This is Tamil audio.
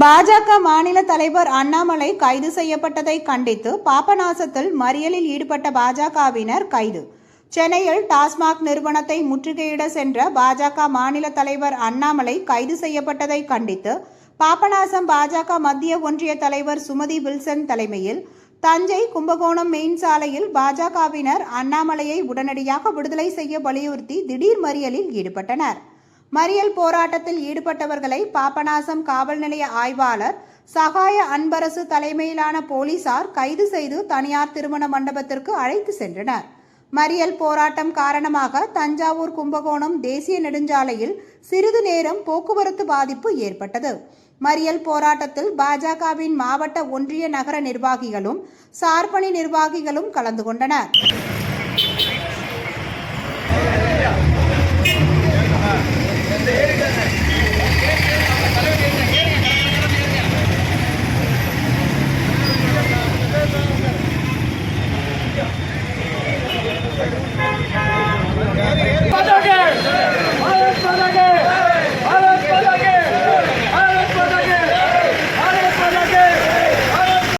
பாஜக மாநில தலைவர் அண்ணாமலை கைது செய்யப்பட்டதை கண்டித்து பாபநாசத்தில் மறியலில் ஈடுபட்ட பாஜகவினர் கைது. சென்னையில் டாஸ்மாக் நிறுவனத்தை முற்றுகையிட சென்ற பாஜக மாநில தலைவர் அண்ணாமலை கைது செய்யப்பட்டதை கண்டித்து பாபநாசம் பாஜக மத்திய ஒன்றிய தலைவர் சுமதி வில்சன் தலைமையில் தஞ்சை கும்பகோணம் மெயின் சாலையில் பாஜகவினர் அண்ணாமலையை உடனடியாக விடுதலை செய்ய வலியுறுத்தி திடீர் மறியலில் ஈடுபட்டனர். மறியல் போராட்டத்தில் ஈடுபட்டவர்களை பாபநாசம் காவல் நிலைய ஆய்வாளர் சகாய அன்பரசு தலைமையிலான போலீசார் கைது செய்து தனியார் திருமண மண்டபத்திற்கு அழைத்து சென்றனர். மறியல் போராட்டம் காரணமாக தஞ்சாவூர் கும்பகோணம் தேசிய நெடுஞ்சாலையில் சிறிது நேரம் போக்குவரத்து பாதிப்பு ஏற்பட்டது. மறியல் போராட்டத்தில் பாஜகவின் மாவட்ட ஒன்றிய நகர நிர்வாகிகளும் சார்பணி நிர்வாகிகளும் கலந்து கொண்டனர்.